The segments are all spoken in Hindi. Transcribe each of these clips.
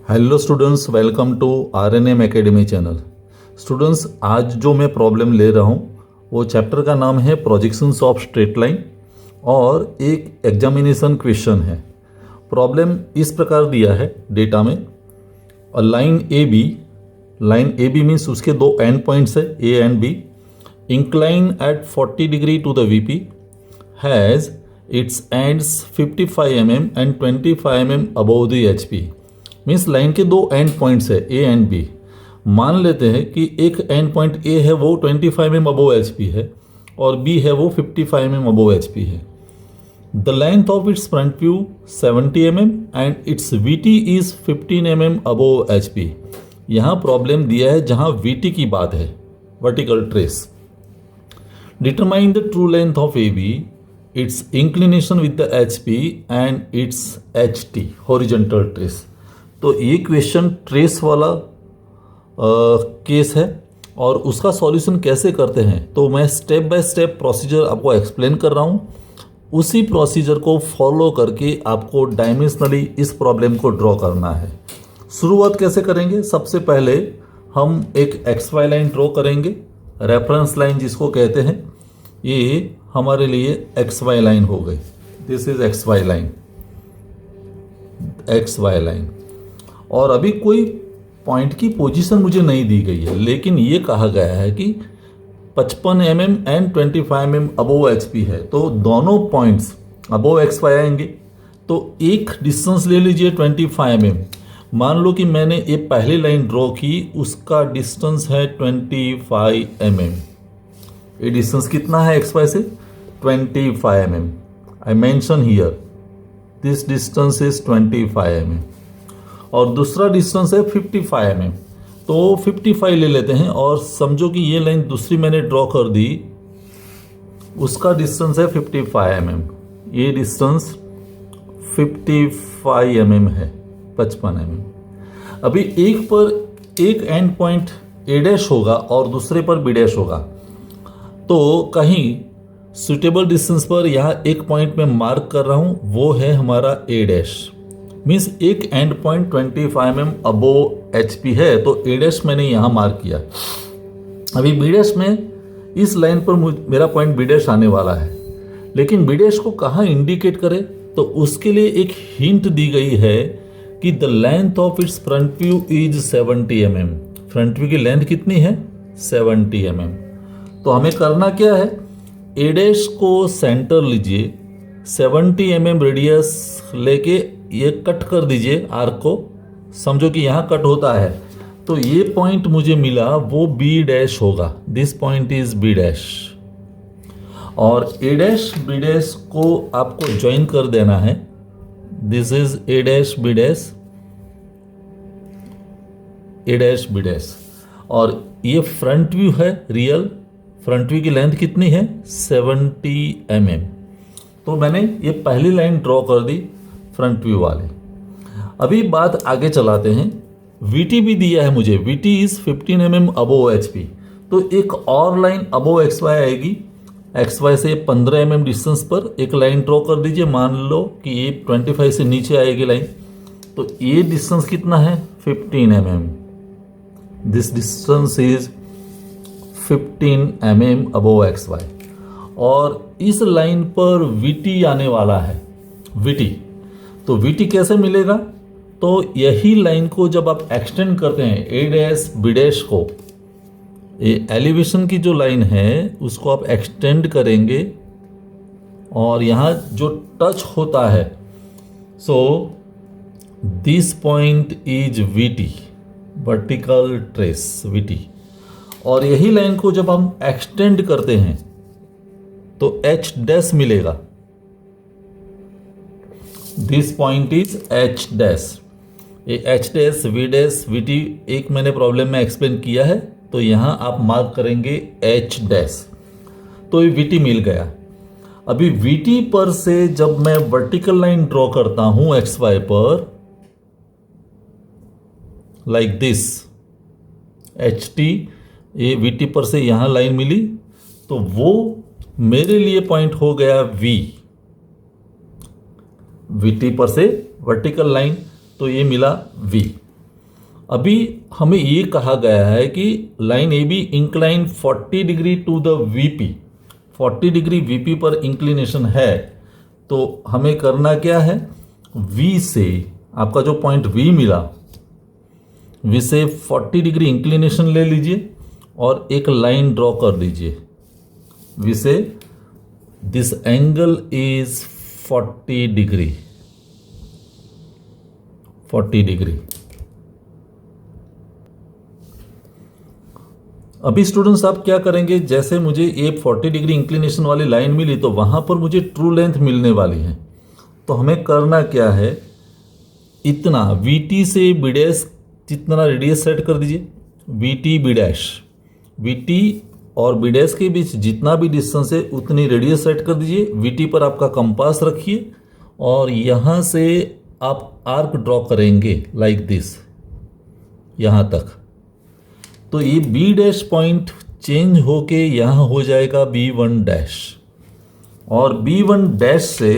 Hello students, welcome to RNM academy channel. Students, आज जो मैं प्रॉब्लम ले रहा हूँ वो चैप्टर का नाम है प्रोजेक्शंस ऑफ स्ट्रेट लाइन और एक एग्जामिनेशन क्वेश्चन है। प्रॉब्लम इस प्रकार दिया है डेटा में, लाइन ए बी मीन्स उसके दो एंड पॉइंट्स है A and B, incline at 40 degree to the VP, has its ends 55 mm and 25 mm above the HP। Means line के दो एंड पॉइंट्स है ए एंड बी। मान लेते हैं कि एक एंड पॉइंट ए है वो 25 mm अबव HP है और बी है वो 55 mm अबव HP है। The length of its front view 70 mm and it's VT is 15 mm above HP। यहाँ प्रॉब्लम दिया है जहाँ VT की बात है, vertical trace. Determine the true length of AB, it's inclination with the HP and it's HT, horizontal trace. तो ये क्वेश्चन ट्रेस वाला केस है और उसका सॉल्यूशन कैसे करते हैं तो मैं स्टेप बाय स्टेप प्रोसीजर आपको एक्सप्लेन कर रहा हूँ। उसी प्रोसीजर को फॉलो करके आपको डायमेंशनली इस प्रॉब्लम को ड्रॉ करना है। शुरुआत कैसे करेंगे? सबसे पहले हम एक XY लाइन ड्रॉ करेंगे, रेफरेंस लाइन जिसको कहते हैं। ये हमारे लिए XY लाइन हो गई। This is XY line. और अभी कोई पॉइंट की पोजीशन मुझे नहीं दी गई है, लेकिन ये कहा गया है कि 55 mm and 25 mm above HP है, तो दोनों पॉइंट्स अबोव XY आएंगे। तो एक डिस्टेंस ले लीजिए 25 mm। मान लो कि मैंने ये पहली लाइन ड्रॉ की, उसका डिस्टेंस है 25 mm। ये डिस्टेंस कितना है XY से? 25 mm। I mention here this distance is 25 mm और दूसरा डिस्टेंस है 55 mm। तो 55 ले लेते हैं और समझो कि ये लाइन दूसरी मैंने ड्रॉ कर दी, उसका डिस्टेंस है 55 mm। ये डिस्टेंस 55 mm है, 55 mm। अभी एक पर एक एंड पॉइंट A' होगा और दूसरे पर B' होगा, तो कहीं सुटेबल डिस्टेंस पर यहाँ एक पॉइंट में मार्क कर रहा हूँ, वो है हमारा A'। मीन्स एक and point 25 mm above HP है, तो A' मैंने यहाँ मार्क किया। अभी B' में इस लाइन पर मेरा पॉइंट B' आने वाला है, लेकिन B' को कहाँ इंडिकेट करे? तो उसके लिए एक हिंट दी गई है कि the length of its front view is 70 mm। Front view की लेंथ कितनी है? 70 mm। तो हमें करना क्या है? A' को सेंटर लीजिए, 70 mm रेडियस लेके ये कट कर दीजिए आर्क को। समझो कि यहाँ कट होता है, तो ये पॉइंट मुझे मिला वो B' होगा। This point is B'। और A' B' को आपको ज्वाइन कर देना है। This is A' B'। और ये फ्रंट व्यू है रियल। फ्रंट व्यू की लेंथ कितनी है? 70 mm। तो मैंने ये पहली लाइन ड्रॉ कर दी फ्रंट व्यू वाले। अभी बात आगे चलाते हैं। VT भी दिया है मुझे, VT is 15 mm above HP। तो एक और लाइन अबोव XY आएगी। XY से 15 mm डिस्टेंस पर एक लाइन ड्रॉ कर दीजिए। मान लो कि ये 25 से नीचे आएगी लाइन, तो ये डिस्टेंस कितना है? 15 mm। This distance is 15 mm above XY। और इस लाइन पर VT आने वाला है, VT। तो VT कैसे मिलेगा? तो यही लाइन को जब आप एक्सटेंड करते हैं A' B' को, ये एलिवेशन की जो लाइन है उसको आप एक्सटेंड करेंगे और यहाँ जो टच होता है, so this point is VT, vertical trace VT। और यही लाइन को जब हम एक्सटेंड करते हैं तो H' मिलेगा। This point is H'। ये H', V', VT एक मैंने प्रॉब्लम में एक्सप्लेन किया है, तो यहाँ आप मार्क करेंगे H'। तो ये VT मिल गया। अभी VT पर से जब मैं वर्टिकल लाइन ड्रॉ करता हूँ XY पर, लाइक दिस, HT, ये VT पर से यहाँ लाइन मिली, तो वो मेरे लिए पॉइंट हो गया V। VT पर से वर्टिकल लाइन, तो ये मिला V। अभी हमें ये कहा गया है कि line A B incline 40 degree to the VP, 40 degree VP पर इंक्लिनेशन है। तो हमें करना क्या है, वी से आपका जो पॉइंट वी मिला, वी से 40 डिग्री इंक्लिनेशन ले लीजिए और एक लाइन ड्रॉ कर दीजिए। वी से this angle is 40 degree, 40 degree. अभी स्टूडेंट्स आप क्या करेंगे, जैसे मुझे ये 40 डिग्री इंक्लिनेशन वाली लाइन मिली तो वहां पर मुझे ट्रू लेंथ मिलने वाली है। तो हमें करना क्या है, इतना वी टी से बी डैश जितना रेडियस सेट कर दीजिए, V T B dash, V T और बी डैश के बीच जितना भी डिस्टेंस है उतनी रेडियस सेट कर दीजिए। वी टी पर आपका कंपास रखिए और यहाँ से आप आर्क ड्रॉ करेंगे लाइक दिस, यहाँ तक। तो ये बी डैश पॉइंट चेंज होके यहाँ हो जाएगा बी वन डैश, और बी वन डैश से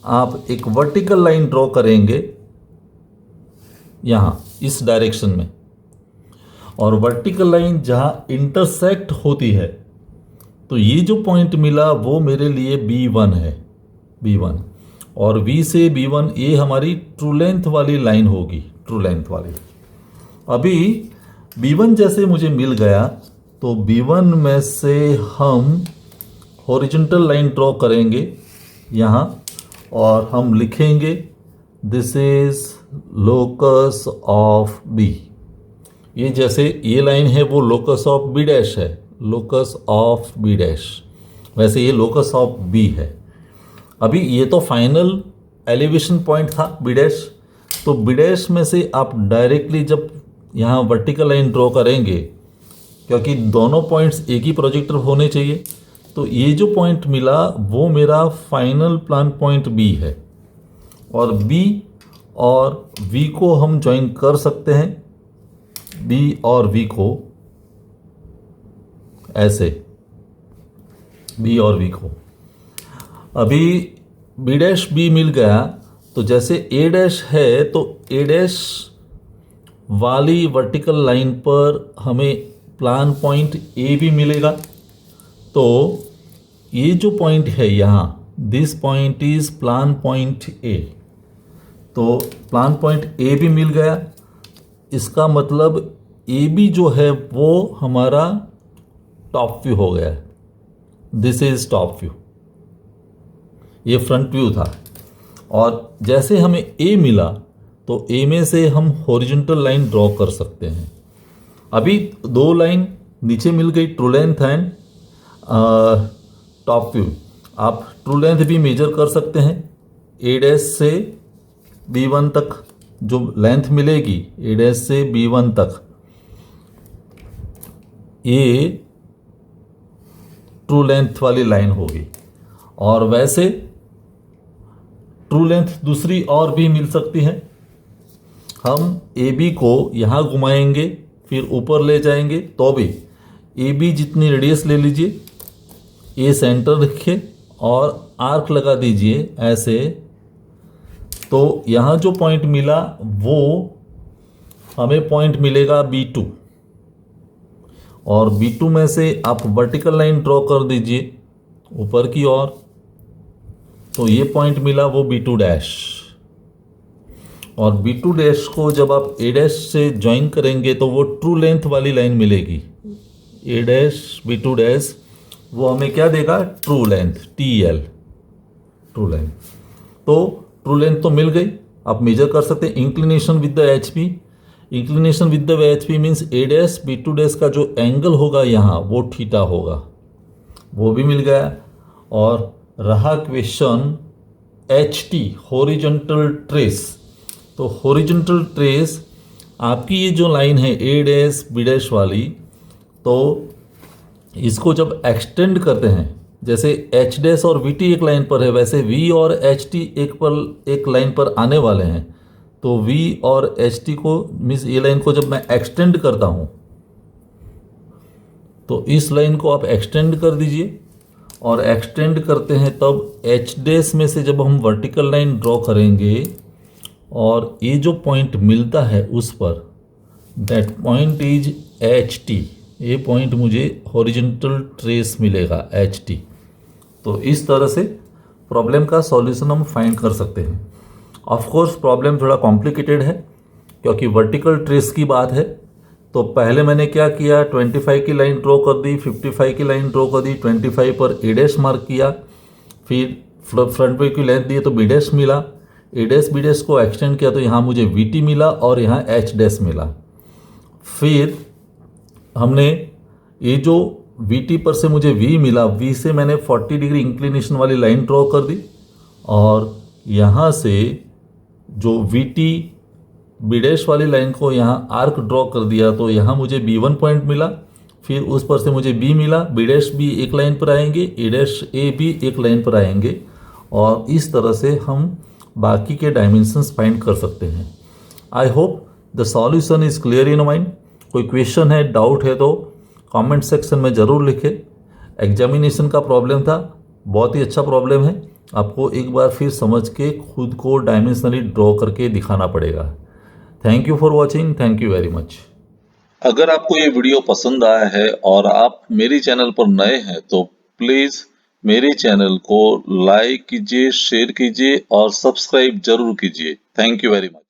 आप एक वर्टिकल लाइन ड्रॉ करेंगे यहाँ इस डायरेक्शन में, और वर्टिकल लाइन जहाँ इंटरसेक्ट होती है तो ये जो पॉइंट मिला वो मेरे लिए B1 है, B1। और V से B1 ये हमारी ट्रू लेंथ वाली लाइन होगी, ट्रू लेंथ वाली। अभी B1 जैसे मुझे मिल गया तो B1 में से हम हॉरिजॉन्टल लाइन ड्रॉ करेंगे यहाँ, और हम लिखेंगे this is locus of B. ये जैसे ये लाइन है वो लोकस ऑफ बी डैश है, लोकस ऑफ बी डैश, वैसे ये लोकस ऑफ बी है। अभी ये तो फाइनल एलिवेशन पॉइंट था बी डैश, तो बी डैश में से आप डायरेक्टली जब यहाँ वर्टिकल लाइन ड्रॉ करेंगे, क्योंकि दोनों पॉइंट्स एक ही प्रोजेक्टर होने चाहिए, तो ये जो पॉइंट मिला वो मेरा फाइनल प्लान पॉइंट बी है। और बी और वी को हम ज्वाइन कर सकते हैं, बी और वी को ऐसे, बी और वी को। अभी बी डैश बी मिल गया, तो जैसे ए डैश है तो ए डैश वाली वर्टिकल लाइन पर हमें प्लान पॉइंट ए भी मिलेगा। तो ये जो पॉइंट है यहाँ, this point is plan point A, तो प्लान पॉइंट ए भी मिल गया। इसका मतलब ए बी जो है वो हमारा टॉप व्यू हो गया, दिस इज टॉप व्यू, ये फ्रंट व्यू था। और जैसे हमें ए मिला तो ए में से हम हॉरिजॉन्टल लाइन ड्रॉ कर सकते हैं। अभी दो लाइन नीचे मिल गई, true length and top view. आप ट्रू लेंथ भी मेजर कर सकते हैं, ए डैश से B1 तक जो लेंथ मिलेगी, ए डैश से B1 तक, ये ट्रू लेंथ वाली लाइन होगी। और वैसे ट्रू लेंथ दूसरी और भी मिल सकती है। हम ए बी को यहाँ घुमाएंगे फिर ऊपर ले जाएंगे तो भी ए बी जितनी रेडियस ले लीजिए, ए सेंटर रखिए और आर्क लगा दीजिए ऐसे। तो यहाँ जो पॉइंट मिला वो हमें पॉइंट मिलेगा B2, और B2 में से आप वर्टिकल लाइन ड्रॉ कर दीजिए ऊपर की ओर, तो ये पॉइंट मिला वो B2 डैश। और B2 डैश को जब आप A डैश से ज्वाइन करेंगे तो वो ट्रू लेंथ वाली लाइन मिलेगी, A डैश B2 डैश, वो हमें क्या देगा, true length, TL, true length. तो ट्रू लेंथ तो मिल गई, आप मेजर कर सकते हैं। Inclination with the HP, inclination with the HP means A dash B2 dash का जो एंगल होगा यहाँ वो थीटा होगा, वो भी मिल गया। और रहा क्वेश्चन HT, हॉरिजॉन्टल ट्रेस। तो हॉरिजॉन्टल ट्रेस आपकी ये जो लाइन है A डैश B डैश वाली, तो इसको जब एक्सटेंड करते हैं, जैसे H डैश और VT एक लाइन पर है, वैसे V और HT एक लाइन पर आने वाले हैं। तो V और HT को मीन्स ये लाइन को जब मैं एक्सटेंड करता हूँ तो इस लाइन को आप एक्सटेंड कर दीजिए, और एक्सटेंड करते हैं तब H डैश में से जब हम वर्टिकल लाइन ड्रॉ करेंगे और ये जो पॉइंट मिलता है उस पर that point is H T. ये पॉइंट मुझे हॉरिजेंटल ट्रेस मिलेगा एच टी। तो इस तरह से प्रॉब्लम का सॉल्यूशन हम फाइंड कर सकते हैं। ऑफ कोर्स प्रॉब्लम थोड़ा कॉम्प्लिकेटेड है क्योंकि वर्टिकल ट्रेस की बात है। तो पहले मैंने क्या किया, 25 की लाइन ड्रॉ कर दी, 55 की लाइन ड्रॉ कर दी, 25 पर ए डैश मार्क किया, फिर फ्रंट पे की लेंथ दी तो बी डैश मिला, ए डैश बी डैश को एक्सटेंड किया तो यहाँ मुझे वी टी मिला और यहाँ एच डैश मिला। फिर हमने ये जो वी टी पर से मुझे वी मिला, वी से मैंने 40 डिग्री इंक्लिनेशन वाली लाइन ड्रॉ कर दी और यहाँ से जो वी टी बी डैश वाली लाइन को यहाँ आर्क ड्रॉ कर दिया तो यहाँ मुझे बी वन पॉइंट मिला। फिर उस पर से मुझे बी मिला, बी डैश भी एक लाइन पर आएंगे, ए डैश ए भी एक लाइन पर आएंगे और इस तरह से हम बाकी के डायमेंशंस फाइंड कर सकते हैं। I hope the solution is clear in mind. कोई क्वेश्चन है, डाउट है तो कमेंट सेक्शन में ज़रूर लिखें। एग्जामिनेशन का प्रॉब्लम था, बहुत ही अच्छा प्रॉब्लम है। आपको एक बार फिर समझ के खुद को डायमेंशनली ड्रॉ करके दिखाना पड़ेगा। Thank you for watching, thank you very much. अगर आपको ये वीडियो पसंद आया है और आप मेरे चैनल पर नए हैं तो प्लीज मेरे चैनल को लाइक कीजिए, शेयर कीजिए और सब्सक्राइब जरूर कीजिए। Thank you very much.